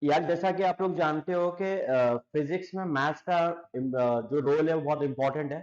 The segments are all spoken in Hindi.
यार जैसा कि आप लोग जानते हो कि फिजिक्स में मैथ्स का जो रोल है वो बहुत इंपॉर्टेंट है।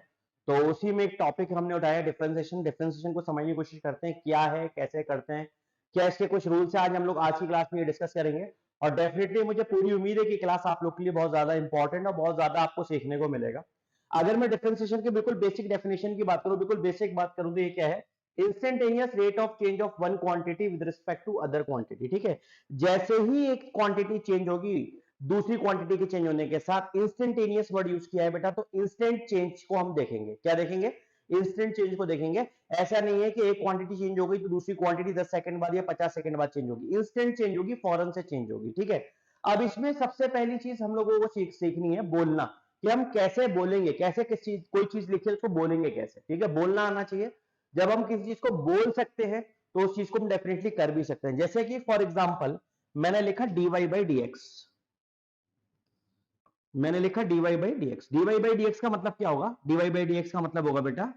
तो उसी में एक टॉपिक हमने उठाया डिफरेंशिएशन। डिफरेंशिएशन को समझने की कोशिश करते हैं, क्या है, कैसे करते हैं, क्या इसके कुछ रूल्स है, आज हम लोग आज की क्लास में ये डिस्कस करेंगे। और डेफिनेटली मुझे पूरी उम्मीद है कि क्लास आप लोग के लिए बहुत ज्यादा इंपॉर्टेंट और बहुत ज्यादा आपको सीखने को मिलेगा। अगर मैं डिफरेंशिएशन की बिल्कुल बेसिक डेफिनेशन की बात करूं, बिल्कुल बेसिक बात करूं, तो ये क्या है? Instantaneous rate of change of one quantity with respect to other quantity. ठीक है, जैसे ही एक क्वांटिटी चेंज होगी दूसरी क्वांटिटी के चेंज होने के साथ, इंस्टेंटेनियस वर्ड यूज किया है बेटा, तो इंस्टेंट चेंज को हम देखेंगे। क्या देखेंगे? इंस्टेंट चेंज को देखेंगे। ऐसा नहीं है कि एक क्वांटिटी चेंज हो गई तो दूसरी क्वांटिटी 10 सेकंड बाद या 50 सेकंड बाद चेंज होगी। इंस्टेंट चेंज होगी, फौरन से चेंज होगी। ठीक है, अब इसमें सबसे पहली चीज हम लोगों को सीखनी है बोलना, कि हम कैसे बोलेंगे, कैसे किस चीज, कोई चीज लिखे उसको बोलेंगे कैसे। ठीक है, बोलना आना चाहिए। जब हम किसी चीज को बोल सकते हैं तो उस चीज को हम डेफिनेटली कर भी सकते हैं। जैसे कि फॉर एग्जांपल मैंने लिखा dy बाई dx, मैंने लिखा dy by dx। dy by dx का मतलब क्या होगा? dy बाई dx का मतलब होगा बेटा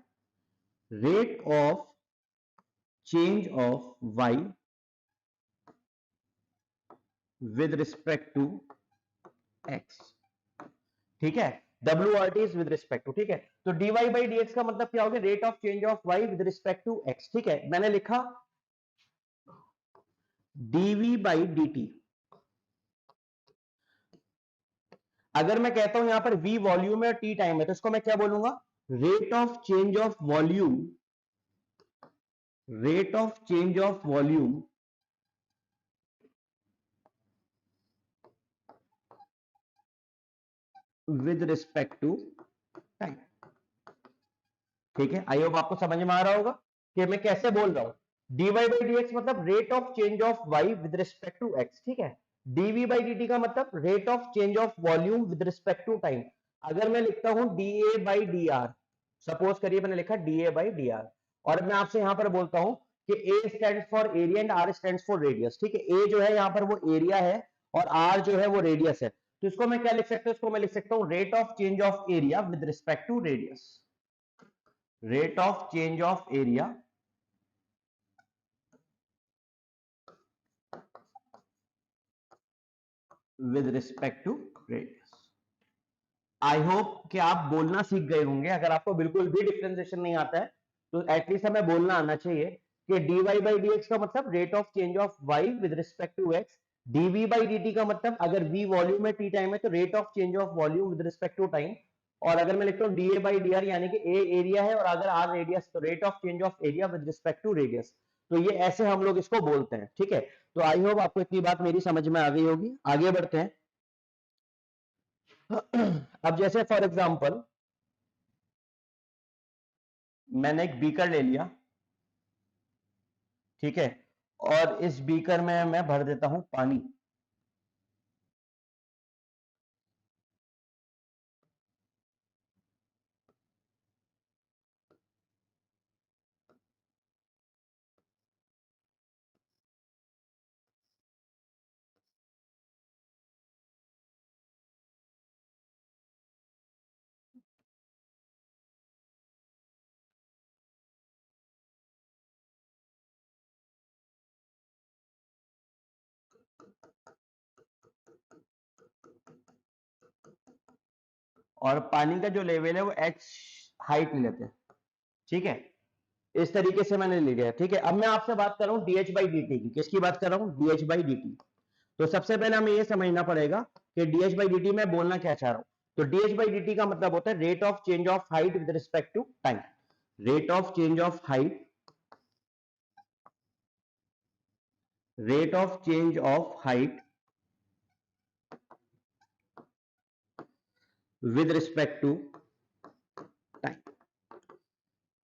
rate of change of y with respect to x। ठीक है, WRT is with respect to. ठीक है, तो dy बाई dx का मतलब क्या होगा? Rate of change of y with respect to x। ठीक है, मैंने लिखा dv बाई dt। अगर मैं कहता हूं यहां पर v वॉल्यूम है और t टाइम है, तो इसको मैं क्या बोलूंगा? Rate of change of volume, rate of change of volume with respect to time. ठीक है, आई होप आपको समझ में आ रहा होगा कि मैं कैसे बोल रहा हूं। dy बाई dx मतलब rate of change of y with respect to x। ठीक है, dv बाई dt का मतलब rate of change of volume with respect to time. अगर मैं लिखता हूं dA बाई dr, सपोज करिए मैंने लिखा dA बाई dr, और मैं आपसे यहां पर बोलता हूं कि A stands for area and R stands for radius. ठीक है, A जो है यहां पर वो एरिया है और R जो है वो रेडियस है। तो इसको मैं क्या लिख सकता हूं? इसको मैं लिख सकता हूं rate of change of area with respect to radius. Rate of change of area with respect to radius. I hope कि आप बोलना सीख गए होंगे। अगर आपको बिल्कुल भी डिफरेंशिएशन नहीं आता है तो एटलीस्ट हमें बोलना आना चाहिए कि dy बाई dx का मतलब rate of change of y with respect to x। dv by dt का मतलब अगर v वॉल्यूम है t टाइम है तो rate of change of volume with respect to time. और अगर मैं लिखता हूं dA बाई dr यानी कि a एरिया है और अगर r रेडियस, तो rate of change of area with respect to radius. तो ये ऐसे हम लोग इसको बोलते हैं। ठीक है, तो आई होप आपको इतनी बात मेरी समझ में आ गई होगी। आगे बढ़ते हैं। अब जैसे फॉर एग्जांपल मैंने एक बीकर ले लिया। ठीक है, और इस बीकर में मैं भर देता हूं पानी। और पानी का जो लेवल है वो h हाइट ले लेते हैं। ठीक है, इस तरीके से मैंने ले लिया। ठीक है, अब मैं आपसे बात कर रहा हूं dh बाई dt की। किसकी बात कर रहा हूं? dh by dt। तो सबसे पहले हमें यह समझना पड़ेगा कि dh बाई dt में बोलना क्या चाह रहा हूं। तो dh बाई dt का मतलब होता है rate of change of height with respect to time. Rate of change of height, rate of change of height with respect to time.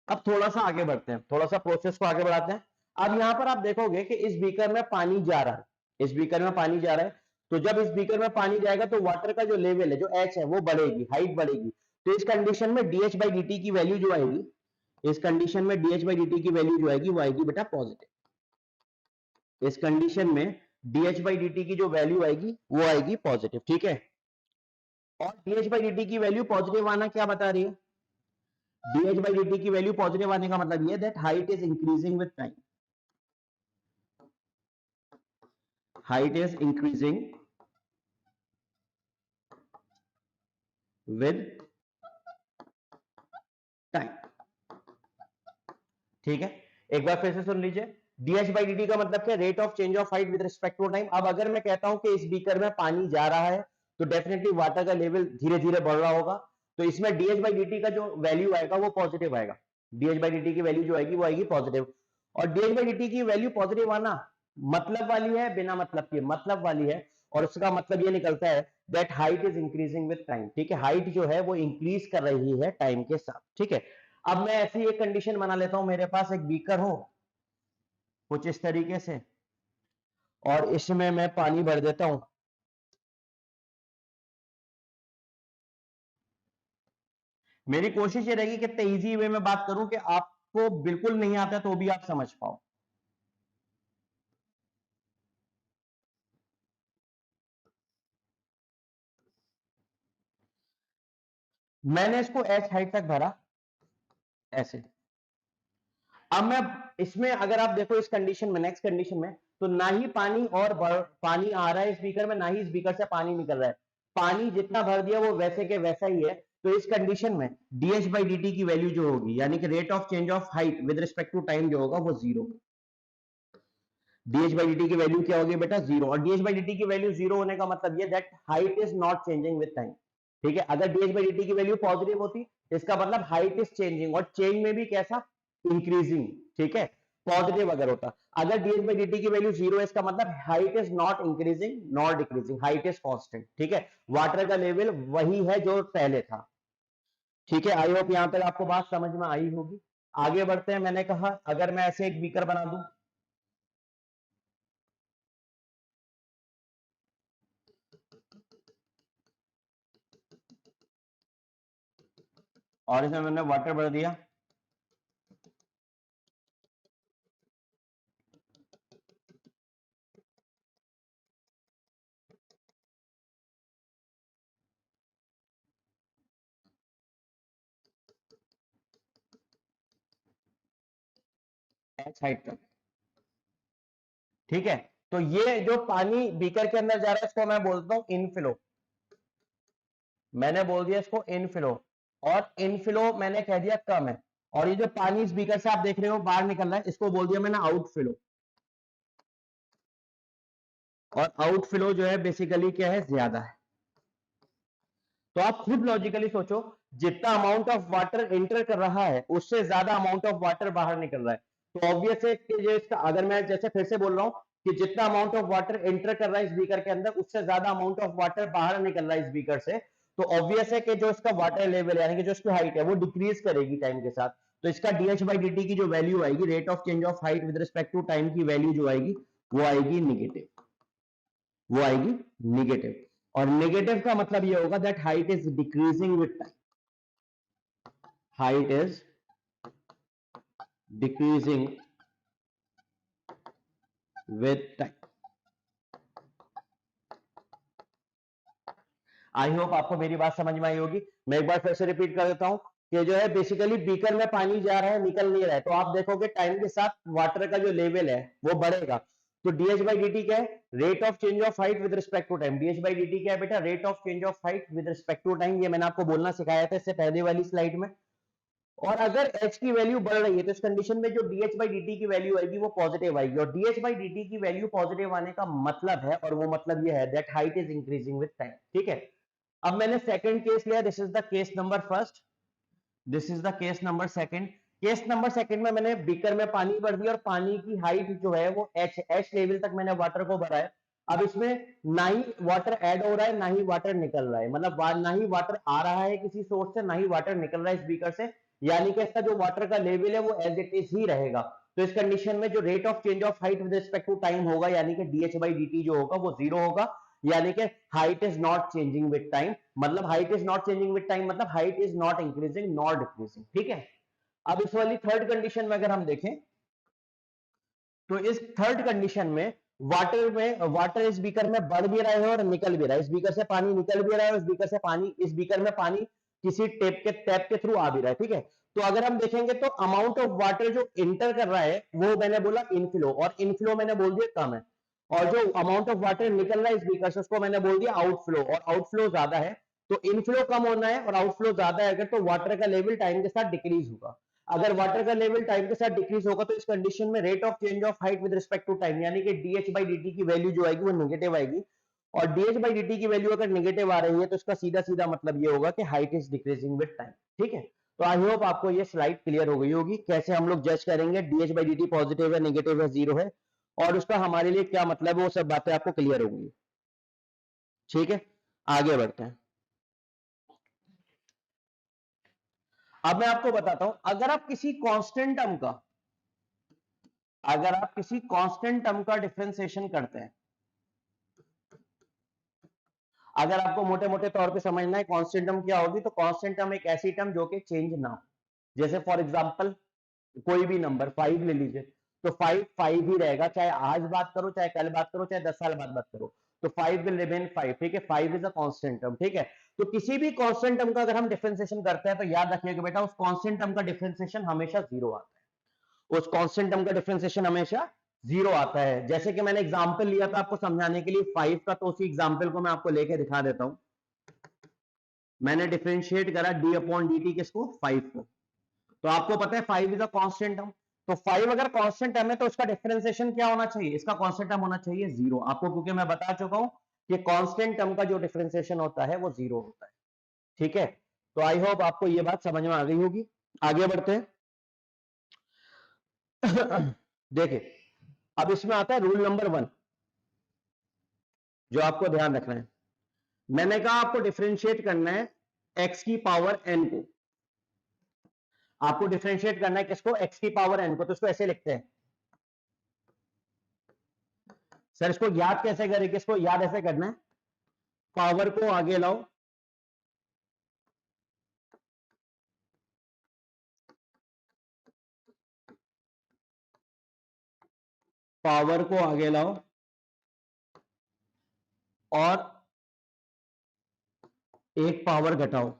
अब थोड़ा सा आगे बढ़ते हैं, थोड़ा सा प्रोसेस को आगे बढ़ाते हैं। अब यहां पर आप देखोगे कि इस बीकर में पानी जा रहा है, इस बीकर में पानी जा रहा है। तो जब इस बीकर में पानी जाएगा तो वाटर का जो लेवल है, जो एच है, वो बढ़ेगी, हाइट बढ़ेगी। तो इस कंडीशन में डीएच बाई डी टी की वैल्यू जो आएगी, इस कंडीशन में डीएच बाई डी टी की वैल्यू जो आएगी वो आएगी बेटा पॉजिटिव। इस कंडीशन में डीएच बाई डी टी की जो वैल्यू आएगी वो आएगी पॉजिटिव। ठीक है, और डीएच बाई डी टी की वैल्यू पॉजिटिव आना क्या बता रही है? डीएच बाई डी टी की वैल्यू पॉजिटिव आने का मतलब ये that height is increasing with time. Height is increasing with time. ठीक है, एक बार फिर से सुन लीजिए, dh by dt का मतलब क्या, rate of change of height with respect to time. अब अगर मैं कहता हूं कि इस बीकर में पानी जा रहा है तो डेफिनेटली वाटर का लेवल धीरे धीरे बढ़ रहा होगा, तो इसमें dh by dt का जो वैल्यू आएगा वो पॉजिटिव आएगा, dh by dt की वैल्यू जो आएगी वो आएगी पॉजिटिव। और dh by dt की वैल्यू पॉजिटिव आना मतलब वाली है, बिना मतलब की मतलब वाली है, और उसका मतलब ये निकलता है that height is increasing with time. ठीक है, हाइट जो है वो इंक्रीज कर रही है टाइम के साथ। ठीक है, अब मैं ऐसी एक कंडीशन बना लेता हूं, मेरे पास एक बीकर हो कुछ इस तरीके से, और इसमें मैं पानी भर देता हूं। मेरी कोशिश ये रहेगी कि इजी वे में बात करूं कि आपको बिल्कुल नहीं आता तो भी आप समझ पाओ। मैंने इसको एच हाइट तक भरा ऐसे। अब मैं इसमें अगर आप देखो इस कंडीशन में, नेक्स्ट कंडीशन में, तो ना ही पानी और पानी आ रहा है इस बीकर में, ना ही इस बीकर से पानी निकल रहा है, पानी जितना भर दिया वो वैसे के वैसा ही है। तो इस कंडीशन में dh by dt की वैल्यू जो होगी, यानी कि rate of change of height with respect to time जो होगा वो जीरो। dh by dt की वैल्यू क्या होगी बेटा, जीरो। और dh by dt की वैल्यू जीरो होने का मतलब ये that height is not changing with time. ठीक है, अगर dh by dt की वैल्यू पॉजिटिव होती इसका मतलब हाइट इज चेंजिंग, और चेंज में भी कैसा, इंक्रीजिंग। ठीक है, पॉजिटिव अगर होता, अगर dh by dt की वैल्यू जीरो है इसका मतलब height is not increasing not decreasing, height is constant. ठीक है, वाटर का लेवल वही है जो पहले था। ठीक है, आई होप यहां तक आपको बात समझ में आई होगी। आगे बढ़ते हैं, मैंने कहा अगर मैं ऐसे एक बीकर बना दूं, और इसमें मैंने वाटर भर दिया, एच हाइट तक। ठीक है, तो ये जो पानी बीकर के अंदर जा रहा है इसको मैं बोलता हूं इनफ्लो। मैंने बोल दिया इसको इनफ्लो, और इनफ्लो मैंने कह दिया कम है। और ये जो पानी इस बीकर से आप देख रहे हो बाहर निकल रहा है इसको बोल दिया मैंने आउटफ्लो। और आउटफ्लो जो है बेसिकली क्या है, ज्यादा है। तो आप खुद लॉजिकली सोचो, जितना अमाउंट ऑफ वाटर एंटर कर रहा है उससे ज्यादा अमाउंट ऑफ वाटर बाहर निकल रहा है। तो ऑब्वियस है कि जो इसका, अगर मैं जैसे फिर से बोल रहा हूं कि जितना अमाउंट ऑफ वाटर एंटर कर रहा है इस बीकर के अंदर उससे ज्यादा अमाउंट ऑफ वाटर बाहर निकल रहा है इस बीकर से, तो ऑब्वियस है कि जो इसका वाटर लेवल यानी कि जो इसकी हाइट है वो डिक्रीज करेगी टाइम के साथ। तो इसका dh by dt की जो वैल्यू आएगी, rate of change of height with respect to time की वैल्यू जो आएगी वो आएगी निगेटिव, वो आएगी निगेटिव। और निगेटिव का मतलब ये होगा that height is decreasing with time, height is decreasing with time. I hope आपको मेरी बात समझ में आई होगी। मैं एक बार फिर से रिपीट कर देता हूं कि जो है बेसिकली बीकर में पानी जा रहा है निकल नहीं रहा है, तो आप देखोगे टाइम के साथ वाटर का जो लेवल है वो बढ़ेगा। तो dh by dt क्या है, rate of change of height with respect to time. dh by dt क्या है बेटा, rate of change of height with respect to time. ये मैंने आपको बोलना सिखाया था इससे पहले वाली स्लाइड में। और अगर h की वैल्यू बढ़ रही है तो इस कंडीशन में जो dh by dt की वैल्यू आएगी वो पॉजिटिव आएगी, और dh by dt की वैल्यू पॉजिटिव आने का मतलब है, और वो मतलब ये है that height is increasing with time. ठीक है, अब मैंने सेकंड केस लिया, this is the case number first, this is the case number second. Case number second में मैंने बीकर में पानी भर दिया और पानी की हाइट जो है वो एच लेवल तक मैंने वाटर को भरा है। अब इसमें ना ही वाटर ऐड हो रहा है ना ही वाटर निकल रहा है, मतलब ना ही वाटर आ रहा है किसी सोर्स से ना ही वाटर निकल रहा है इस बीकर से, यानी कि इसका जो वाटर का लेवल है वो एज इट इज ही रहेगा। तो इस कंडीशन में जो rate of change of height with respect to time होगा यानी कि dh by dt जो होगा वो जीरो होगा, यानी कि height is not changing with time. मतलब height is not changing with time मतलब height is not increasing not decreasing. ठीक है, अब इस वाली थर्ड कंडीशन में अगर हम देखें तो इस थर्ड कंडीशन में वाटर इस बीकर में बढ़ भी रहा है और निकल भी रहा है, इस बीकर से पानी निकल भी रहा है, इस बीकर से पानी, इस बीकर में पानी किसी टैप के थ्रू आ भी रहा है। ठीक है, तो अगर हम देखेंगे तो अमाउंट ऑफ वाटर जो इंटर कर रहा है वो मैंने बोला इनफ्लो, और इनफ्लो मैंने बोल दिया कम है, और जो अमाउंट ऑफ वाटर निकल रहा है इस बीकर से उसको मैंने बोल दिया आउटफ्लो, और आउटफ्लो ज्यादा है। तो इनफ्लो कम होना है और आउटफ्लो ज्यादा है अगर, तो वाटर का लेवल टाइम के साथ डिक्रीज होगा। अगर वाटर का लेवल टाइम के साथ डिक्रीज होगा तो इस कंडीशन में rate of change of height with respect to time, यानी कि डीएच बाई डी की वैल्यू जो आएगी वो नेगेटिव आएगी। और डीएच बाई डी की वैल्यू अगर नेगेटिव आ रही है तो इसका सीधा सीधा मतलब ये होगा कि height is decreasing with time. ठीक है, तो आई होप आपको ये स्लाइड क्लियर हो गई होगी, कैसे हम लोग जज करेंगे डीएच बाई डी पॉजिटिव है, नेगेटिव है, जीरो है, और उसका हमारे लिए क्या मतलब है, वो सब बातें आपको क्लियर होंगी। ठीक है, आगे बढ़ते हैं। अब मैं आपको बताता हूं, अगर आप किसी कांस्टेंट टर्म का, अगर आप किसी कांस्टेंट टर्म का डिफरेंशिएशन करते हैं, अगर आपको मोटे मोटे तौर पे समझना है कांस्टेंट टर्म क्या होगी, तो कांस्टेंट टर्म एक ऐसी टर्म जो कि चेंज ना हो। जैसे फॉर एग्जांपल कोई भी नंबर 5 ले लीजिए, तो 5 5 ही रहेगा, चाहे आज बात करो, चाहे कल बात करो, चाहे 10 साल बाद बात करो, तो 5 विल रिमेन 5। ठीक है, 5 इज अ कांस्टेंट टर्म। ठीक है, तो किसी भी कांस्टेंट टर्म का अगर हम डिफरेंशिएशन करते हैं तो याद रखिएगा बेटा, उस कांस्टेंट टर्म का डिफरेंशिएशन हमेशा जीरो आता है। उस कांस्टेंट टर्म का डिफरेंशिएशन हमेशा जीरो आता है। जैसे कि मैंने एग्जांपल लिया था आपको समझाने के लिए 5 का, तो उसी एग्जांपल को मैं आपको लेके दिखा देता हूं। मैंने डिफरेंशिएट करा डी अपॉन डी टी किसको, 5 को, तो आपको पता है 5 इज अ कांस्टेंट टर्म, तो 5 अगर कांस्टेंट टर्म है तो उसका डिफरेंशिएशन क्या होना चाहिए, इसका कांस्टेंट टर्म होना चाहिए जीरो। आपको क्योंकि मैं बता चुका हूं कि कांस्टेंट टर्म का जो डिफरेंशिएशन होता है वो जीरो होता है। ठीक है, तो आई होप आपको ये बात समझ में आ गई होगी। आगे बढ़ते हैं। देखिए, अब इसमें आता है रूल नंबर 1 जो आपको ध्यान रखना है। मैंने कहा आपको डिफरेंशिएट करना है x की पावर n को, आपको डिफरेंशिएट करना है किसको, x की पावर n को, तो इसको ऐसे लिखते हैं। सर इसको याद कैसे करें, किसको याद ऐसे करना है, पावर को आगे लाओ, पावर को आगे लाओ और एक पावर घटाओ।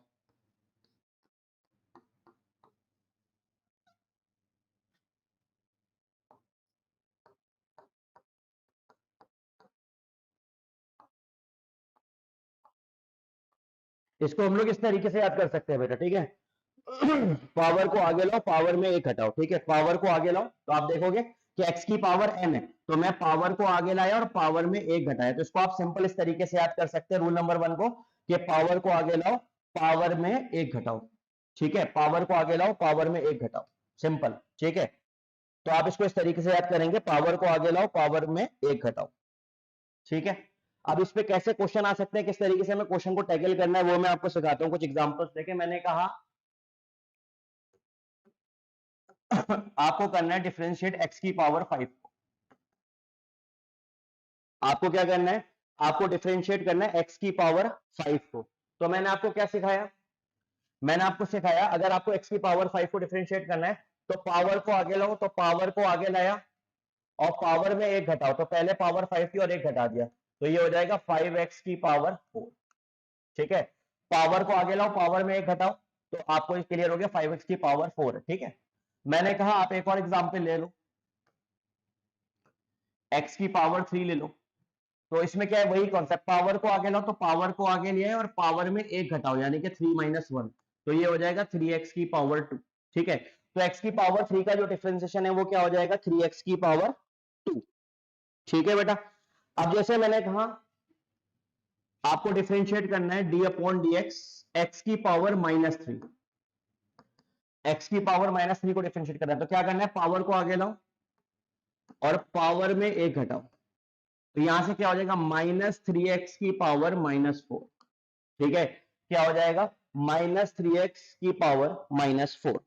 इसको हम लोग इस तरीके से याद कर सकते हैं बेटा। ठीक है, पावर को आगे लाओ, पावर में एक घटाओ। ठीक है, पावर को आगे लाओ तो आप देखोगे कि x की पावर n है, तो मैं पावर को आगे लाया और पावर में एक घटाया, तो इसको आप सिंपल इस तरीके से याद कर सकते हैं रूल नंबर 1 को, कि पावर को आगे लाओ, पावर में एक घटाओ। ठीक है, पावर को आगे लाओ, पावर में एक घटाओ, सिंपल। ठीक है, तो आप इसको इस तरीके से याद करेंगे, पावर को आगे लाओ, पावर में एक घटाओ। ठीक है, अब इस पे कैसे क्वेश्चन आ सकते हैं, किस तरीके से हमें क्वेश्चन को टैकल करना है, वो मैं आपको सिखाता हूं कुछ एग्जांपल्स देके। मैंने कहा आपको करना है डिफरेंशिएट x की पावर 5 को, आपको क्या करना है, आपको डिफरेंशिएट करना है x की पावर 5 को। तो मैंने आपको क्या सिखाया, मैंने आपको सिखाया अगर आपको x की पावर 5 को डिफरेंशिएट करना है तो पावर को आगे लाओ, तो पावर को आगे लाया और पावर में एक घटाओ, तो पहले पावर 5 थी और एक घटा दिया, तो ये हो जाएगा 5x की पावर 4। ठीक है, पावर को आगे लाओ, पावर में एक घटाओ, तो आपको क्लियर हो गया 5x की पावर 4। ठीक है, मैंने कहा आप एक और एग्जांपल ले लो, x की पावर 3 ले लो, तो इसमें क्या है, वही कॉन्सेप्ट, पावर को आगे लाओ, तो पावर को आगे लिया और पावर में एक घटाओ, यानी कि 3 माइनस 1, तो ये हो जाएगा 3x की पावर 2। ठीक है, तो x की पावर 3 का जो डिफरेंशिएशन है वो क्या हो जाएगा, 3x की पावर 2। ठीक है बेटा, अब जैसे मैंने कहा आपको डिफरेंशिएट करना है D upon D x, x की पावर -3, एक्स की पावर -3 को डिफरेंशिएट करना है, तो क्या करना है, पावर को आगे लाओ और पावर में एक घटाओ, तो यहां से क्या हो जाएगा, -3x की पावर -4। ठीक है, क्या हो जाएगा, -3x की power -4।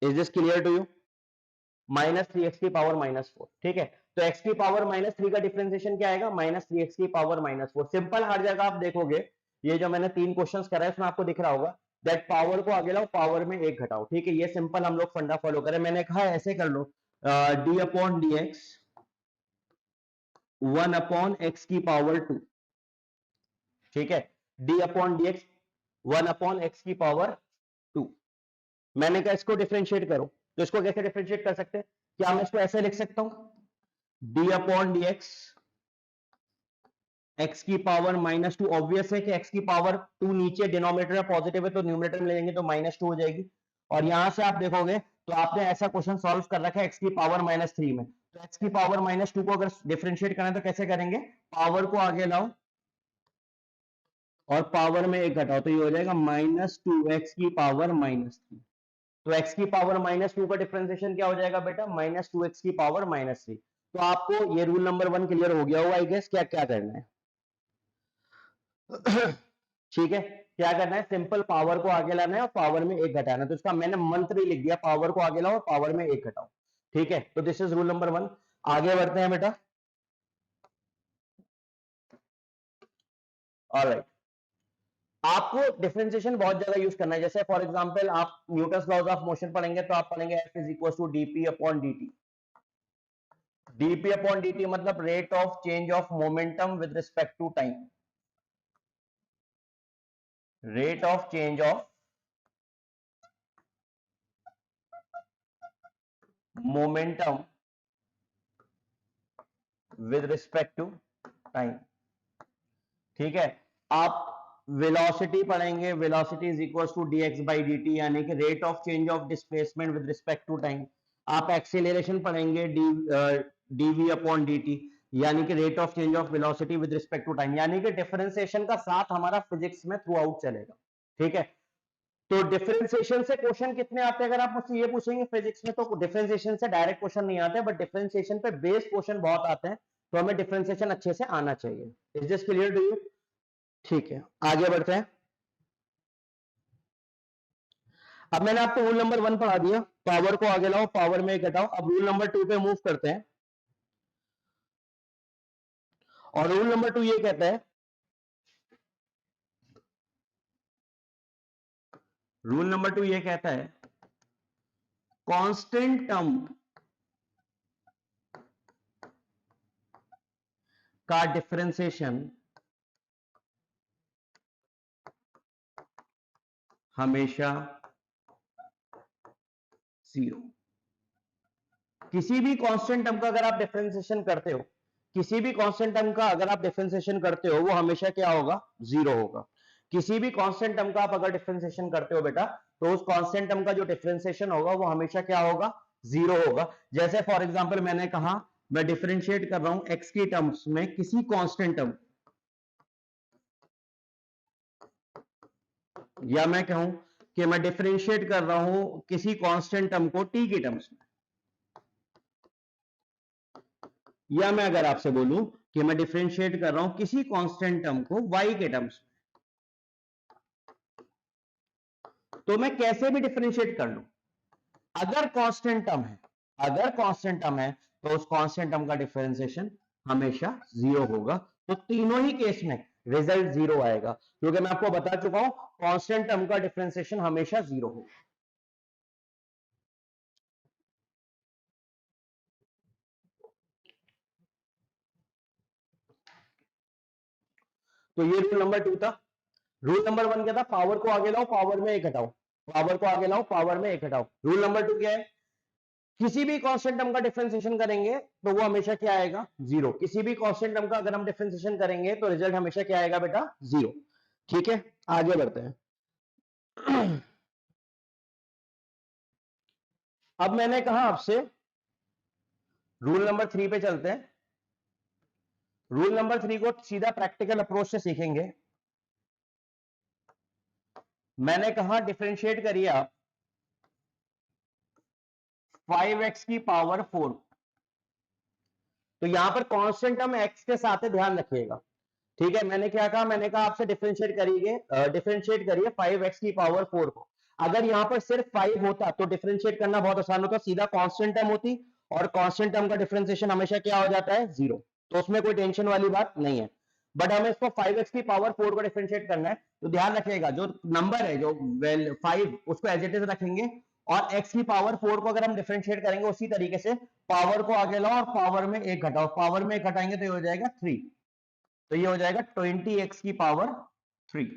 Is this clear to you, -3x की पावर -4। ठीक है, तो x की पावर -3 का डिफरेंशिएशन क्या आएगा, -3x की पावर -4। सिंपल, हर जगह आप देखोगे ये जो मैंने 3 क्वेश्चंस कराए इसमें आपको दिख रहा होगा दैट पावर को आगे लाओ, पावर में एक घटाओ। ठीक है, ये सिंपल हम लोग फंडा फॉलो करें। मैंने कहा ऐसे कर लो, D upon D X 1 upon X की पावर 2। ठीक है, D upon D X 1 upon X की पावर 2। मैंने कहा इसको डिफरेंशिएट करो, तो इसको कैसे डिफरेंशिएट कर सकते हैं, क्या मैं इसको ऐसे लिख सकता हूं, D upon D x x की पावर -2, ऑब्वियस है कि x की पावर 2 नीचे डिनोमिनेटर में पॉजिटिव है तो न्यूमरेटर में ले लेंगे तो -2 हो जाएगी। और यहां से आप देखोगे तो आपने ऐसा क्वेश्चन सॉल्व कर रखा है x की पावर -3 में, तो x की पावर -2 को अगर डिफरेंशिएट करना है तो कैसे करेंगे, पावर को आगे लाओ और पावर में 1 घटाओ, तो ये हो जाएगा -2x की पावर -3। तो x की पावर -2 का डिफरेंशिएशन क्या हो जाएगा बेटा, -2x की पावर -3। तो आपको ये रूल नंबर 1 क्लियर हो गया होगा आई गेस, क्या क्या करना है। ठीक है, क्या करना है, सिंपल पावर को आगे लाना है और पावर में 1 घटाना है। तो इसका मैंने मंत्र ही लिख दिया, पावर को आगे लाओ और पावर में 1 घटाओ। ठीक है, तो दिस इज रूल नंबर 1। आगे बढ़ते हैं बेटा। ऑलराइट, आपको डिफरेंशिएशन बहुत ज्यादा यूज करना है। जैसे फॉर एग्जांपल आप न्यूटन्स लॉज ऑफ मोशन पढ़ेंगे तो आप पढ़ेंगे F is equal to dp upon dt। dp upon dt मतलब rate of change of momentum with respect to time. Rate of change of momentum with respect to time. ठीक है, आप वेलोसिटी पढ़ेंगे, velocity is equal to dx by dt, यानी कि rate of change of displacement with respect to time. आप एक्सीलरेशन पढ़ेंगे dv अपॉन dt, यानी कि rate of change of velocity with respect to time. यानी कि डिफरेंशिएशन का साथ हमारा फिजिक्स में थ्रू आउट चलेगा। ठीक है, तो डिफरेंशिएशन से क्वेश्चन कितने आते हैं, अगर आप मुझसे ये पूछेंगे फिजिक्स में, तो डिफरेंशिएशन से डायरेक्ट क्वेश्चन नहीं आते, बट डिफरेंशिएशन पे बेस्ड क्वेश्चन बहुत आते हैं। तो हमें डिफरेंशिएशन अच्छे से आना चाहिए। Is this clear to you? ठीक है, आगे बढ़ते हैं। अब मैंने आपको रूल नंबर 1 पढ़ा दिया, पावर को आगे लाओ, पावर में 1 घटाओ। अब रूल नंबर 2 पे मूव करते हैं, और रूल नंबर 2 ये कहता है, रूल नंबर 2 ये कहता है कांस्टेंट टर्म का डिफरेंशिएशन हमेशा 0। किसी भी कांस्टेंट टर्म का अगर आप डिफरेंशिएशन करते हो, किसी भी कांस्टेंट टर्म का अगर आप डिफरेंशिएशन करते हो, वो हमेशा क्या होगा, 0 होगा। किसी भी कांस्टेंट टर्म का आप अगर डिफरेंशिएशन करते हो बेटा, तो उस कांस्टेंट टर्म का जो डिफरेंशिएशन होगा वो हमेशा क्या होगा, 0 होगा। जैसे फॉर एग्जांपल मैंने कहा मैं डिफरेंशिएट कर रहा हूं x की टर्म्स में किसी कांस्टेंट टर्म, या मैं कहूं कि मैं डिफरेंशिएट कर रहा हूं किसी कांस्टेंट टर्म को t की टर्म्स में, या मैं अगर आपसे बोलूं कि मैं डिफरेंशिएट कर रहा हूं किसी कांस्टेंट टर्म को y के टर्म्स में, तो मैं कैसे भी डिफरेंशिएट कर लूं, अगर कांस्टेंट टर्म है, अगर कांस्टेंट टर्म है, तो उस कांस्टेंट टर्म का डिफरेंशिएशन हमेशा 0 होगा। तो तीनों ही केस में रिजल्ट 0 आएगा, क्योंकि मैं आपको बता चुका हूं कांस्टेंट टर्म का डिफरेंशिएशन हमेशा 0 होगा। तो ये रूल नंबर 2 था। रूल नंबर 1 क्या था, पावर को आगे लाओ, पावर में 1 घटाओ। पावर को आगे लाओ, पावर में 1 घटाओ। रूल नंबर 2 क्या है, किसी भी कांस्टेंट टर्म का डिफरेंशिएशन करेंगे तो वो हमेशा क्या आएगा, 0। किसी भी कांस्टेंट टर्म का अगर हम डिफरेंशिएशन करेंगे तो रिजल्ट हमेशा क्या आएगा बेटा, 0। ठीक है, आगे बढ़ते हैं। अब मैंने कहा आपसे रूल नंबर 3 पे चलते हैं। रूल नंबर 3 को सीधा प्रैक्टिकल अप्रोच से सीखेंगे। मैंने कहा डिफरेंशिएट करिए आप 5x की पावर 4। तो यहां पर कांस्टेंट टर्म x के साथ है, ध्यान रखिएगा। ठीक है, मैंने क्या कहा, मैंने कहा आपसे डिफरेंशिएट करिए 5x की पावर 4 को। अगर यहां पर सिर्फ 5 होता तो डिफरेंशिएट करना बहुत आसान होता, सीधा कांस्टेंट टर्म होती, और कांस्टेंट टर्म का डिफरेंशिएशन हमेशा क्या हो जाता है, 0। तो उसमें कोई टेंशन वाली बात नहीं है। बट हमें इसको 5x की पावर 4 को डिफरेंशिएट करना है, तो ध्यान रखिएगा जो नंबर है, जो 5 उसको एज इट इज रखेंगे, और x की पावर 4 को अगर हम डिफरेंशिएट करेंगे उसी तरीके से, पावर को आगे लाओ और पावर में 1 घटाओ। पावर में 1 घटाएंगे तो ये हो जाएगा 3, तो ये हो जाएगा 20x की पावर 3।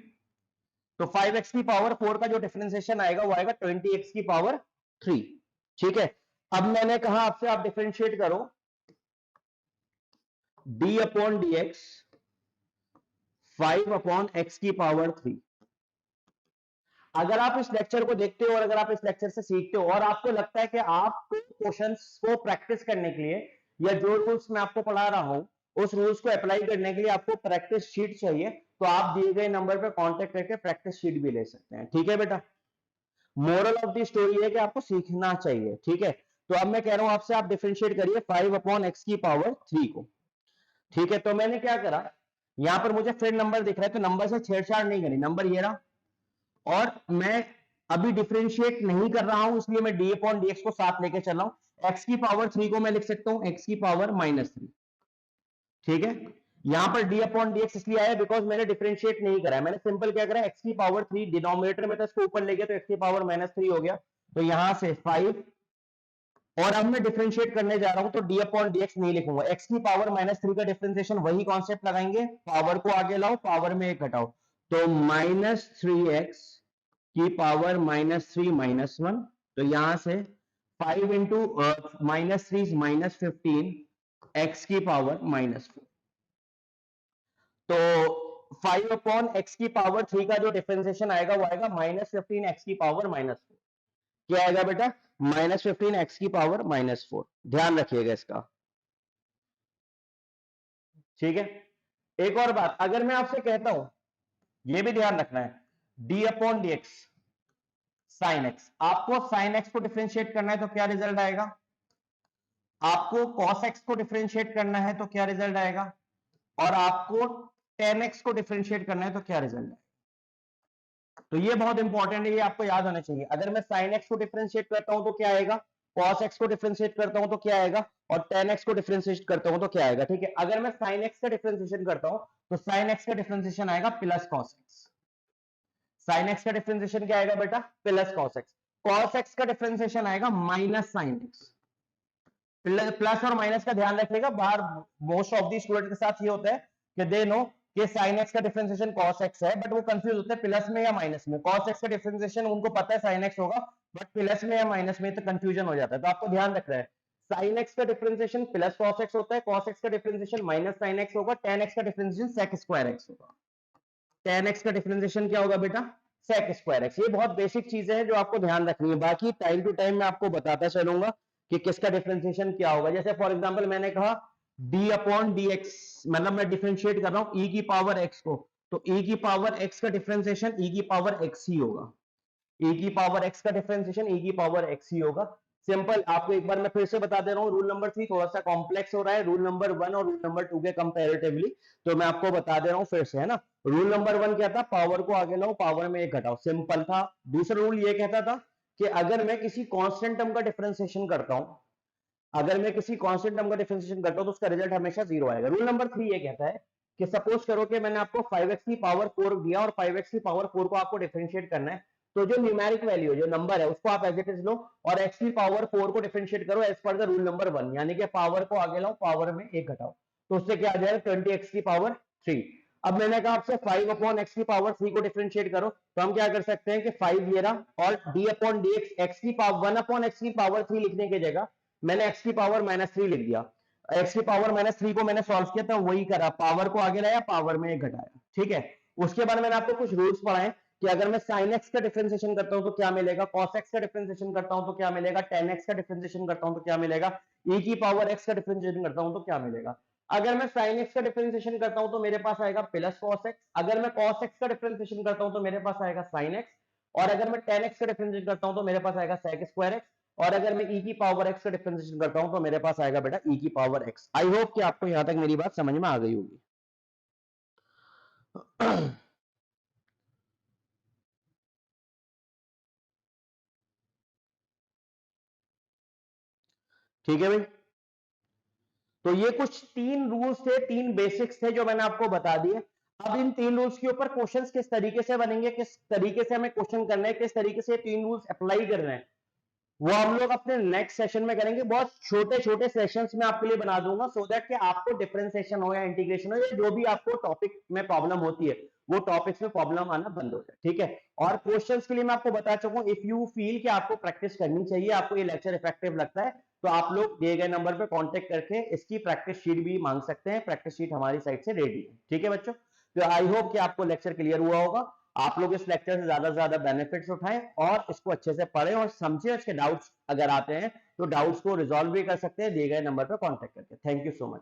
तो 5x की पावर 4 का जो डिफरेंशिएशन आएगा वो आएगा 20x की पावर 3। ठीक है, अब मैंने कहा आपसे आप डिफरेंशिएट करो d अपॉन dx 5/x⁻3। अगर आप इस लेक्चर को देखते हो और अगर आप इस लेक्चर से सीखते हो और आपको लगता है कि आपको क्वेश्चंस को प्रैक्टिस करने के लिए या जो रूल्स मैं आपको पढ़ा रहा हूं उस रूल्स को अप्लाई करने के लिए आपको प्रैक्टिस शीट चाहिए, तो आप दिए गए नंबर पर कांटेक्ट करके प्रैक्टिस शीट भी ले सकते हैं। ठीक है बेटा, मोरल ऑफ द स्टोरी है कि आपको सीखना चाहिए। ठीक है, तो अब मैं कह रहा हूं आपसे, आप डिफरेंशिएट करिए 5/x⁻3 को। ठीक है, तो मैंने क्या करा, यहां पर मुझे फिर नंबर दिख रहा है तो नंबर से छेड़छाड़ नहीं करी, नंबर ये रहा और मैं अभी डिफरेंशिएट नहीं कर रहा हूं इसलिए मैं d/dx को साथ लेके चल रहा हूं। x⁻3 को मैं लिख सकता हूं x⁻−3। ठीक है, यहां पर d/dx इसलिए आया बिकॉज मैंने डिफरेंशिएट नहीं करा है, मैंने सिंपल क्या करा, x⁻3 डिनोमिनेटर में था इसको ऊपर ले गया तो x⁻−3 हो गया, तो यहां से 5 और अब मैं डिफरेंशिएट करने जा रहा हूं तो d/dx नहीं लिखूंगा, x⁻−3 का डिफरेंशिएशन वही कॉन्सेप्ट लगाएंगे, पावर को आगे लाओ पावर में एक घटाओ, तो -3x की पावर -3 - 1, तो यहां से 5 इंटू -3 -15 x की पावर -4, तो 5/x⁻3 का जो डिफरेंशिएशन आएगा वो आएगा -15x की पावर -4। क्या आएगा बेटा, -15x की पावर -4। ध्यान रखिएगा इसका। ठीक है, एक और बात, अगर मैं आपसे कहता हूं, यह भी ध्यान रखना है, d/dx sin x, आपको sin x को डिफरेंशिएट करना है तो क्या रिजल्ट आएगा, आपको cos x को डिफरेंशिएट करना है तो क्या रिजल्ट आएगा, और आपको tan x को डिफरेंशिएट करना है तो क्या रिजल्ट आएगा। तो ये बहुत इंपॉर्टेंट है, ये आपको याद होना चाहिए। अगर मैं sin x को डिफरेंशिएट करता हूं तो क्या आएगा, cos x को डिफरेंशिएट करता हूं तो क्या आएगा, और tan x को डिफरेंशिएट करता हूं तो क्या आएगा। ठीक है, अगर मैं sin x का डिफरेंशिएशन करता हूं तो sin x का डिफरेंशिएशन आएगा plus cos x। sin x का डिफरेंशिएशन क्या आएगा बेटा, plus cos x। cos x का डिफरेंशिएशन आएगा माइनस sin x। प्लस और माइनस का ध्यान रखिएगा, बाहर मोस्ट ऑफ दी स्टूडेंट के साथ ये होता है कि दे नो कि sin x का डिफरेंशिएशन cos x है, बट वो कंफ्यूज होते हैं प्लस में या माइनस में। cos x का डिफरेंशिएशन उनको पता है sin x होगा, बट प्लस में या माइनस में तो कंफ्यूजन हो जाता है। तो आपको ध्यान रखना है, sin x का डिफरेंशिएशन प्लस cos x होता है, cos x का डिफरेंशिएशन माइनस sin x होगा, tan x का डिफरेंशिएशन sec स्क्वायर x होगा। tan x का डिफरेंशिएशन क्या होगा बेटा, sec स्क्वायर x। ये बहुत बेसिक चीजें हैं जो आपको ध्यान रखनी है, बाकी टाइम टू टाइम मैं आपको बताता चलूंगा कि किसका डिफरेंशिएशन क्या होगा। जैसे फॉर एग्जांपल मैंने कहा d/dx, मतलब मैं डिफरेंशिएट कर रहा हूं e की पावर x को, तो e की पावर x का डिफरेंशिएशन e की पावर x ही होगा, e की पावर x का डिफरेंशिएशन e की पावर x ही होगा। सिंपल, आपको एक बार मैं फिर से बता दे रहा हूं, रूल नंबर 3 थोड़ा सा कॉम्प्लेक्स हो रहा है रूल नंबर 1 और रूल नंबर 2 के कंपैरेटिवली, तो मैं आपको बता दे रहा हूं फिर से, है ना। रूल नंबर 1 क्या था, पावर को आगे लाओ पावर में एक घटाओ, सिंपल था। दूसरा रूल ये कहता था कि अगर मैं किसी कांस्टेंट टर्म का डिफरेंशिएशन करता हूं, अगर मैं किसी कांस्टेंट टर्म का डिफरेंशिएशन करता हूं तो उसका रिजल्ट हमेशा 0 आएगा। रूल नंबर 3 ये कहता है कि सपोज करो कि मैंने आपको 5x की पावर 4 दिया और 5x की पावर 4 को आपको डिफरेंशिएट करना है, तो जो न्यूमेरिक वैल्यू है, जो नंबर है, उसको आप एज इट इज लो और x की पावर 4 को डिफरेंशिएट करो as per the rule number 1, यानी कि पावर को आगे लाओ पावर में एक घटाओ, तो उससे क्या आ जाएगा 20x की पावर 3। अब मैंने कहा आपसे 5/x की पावर 3 को डिफरेंशिएट करो, तो हम क्या कर सकते हैं कि 5 ये रहा और d/dx x की पावर 1/x की पावर 3 लिखने की जगह मैंने x की पावर -3 लिख दिया। x की पावर -3 को मैंने सॉल्व किया था, वही करा, पावर को आगे लाया पावर में एक घटाया। ठीक है, उसके बाद मैंने आपको कुछ रूल्स पढ़ाए कि अगर मैं sin x का डिफरेंशिएशन करता हूं तो क्या मिलेगा, cos x का डिफरेंशिएशन करता हूं तो क्या मिलेगा, tan x का डिफरेंशिएशन करता हूं तो क्या मिलेगा, e की पावर x का डिफरेंशिएशन करता हूं तो क्या मिलेगा। अगर मैं sin x का डिफरेंशिएशन करता हूं तो मेरे पास आएगा प्लस cos x, अगर मैं cos x का डिफरेंशिएशन करता हूं तो मेरे पास आएगा sin x, और अगर मैं tan x का डिफरेंशिएशन करता हूं तो मेरे पास आएगा sec स्क्वायर x, और अगर मैं e की पावर x का डिफरेंशिएशन करता हूं तो मेरे पास आएगा बेटा e की पावर x। आई होप कि आपको यहां तक मेरी बात समझ में आ गई होगी। ठीक है भाई, तो ये कुछ 3 रूल्स थे, 3 बेसिक्स थे जो मैंने आपको बता दिए। अब इन 3 रूल्स के ऊपर क्वेश्चंस किस तरीके से बनेंगे, किस तरीके से हमें क्वेश्चन करना है, किस तरीके से 3 रूल्स अप्लाई करना है, वो हम लोग अपने नेक्स्ट सेशन में करेंगे। बहुत छोटे छोटे सेशंस में आपके लिए बना दूंगा सो दैट कि आपको डिफरेंशिएशन हो या इंटीग्रेशन हो या जो भी आपको टॉपिक में प्रॉब्लम होती है वो टॉपिक्स में प्रॉब्लम आना बंद हो जाए। ठीक है, और क्वेश्चंस के लिए मैं आपको बता चुका हूं, इफ यू फील कि आपको प्रैक्टिस करनी चाहिए, आपको ये लेक्चर इफेक्टिव लगता है, तो आप लोग दिए गए नंबर पर कॉन्टेक्ट करके इसकी प्रैक्टिस शीट भी मांग सकते हैं, प्रैक्टिस शीट हमारी साइड से रेडी है। ठीक है बच्चों, तो आई होप कि आपको लेक्चर क्लियर हुआ होगा। आप लोग इस लेक्चर से ज्यादा बेनिफिट्स उठाएं और इसको अच्छे से पढ़ें और समझें। इसके डाउट्स अगर आते हैं तो डाउट्स को रिजॉल्व भी कर सकते हैं दिए गए नंबर पर कॉन्टेक्ट करके। Thank you so much.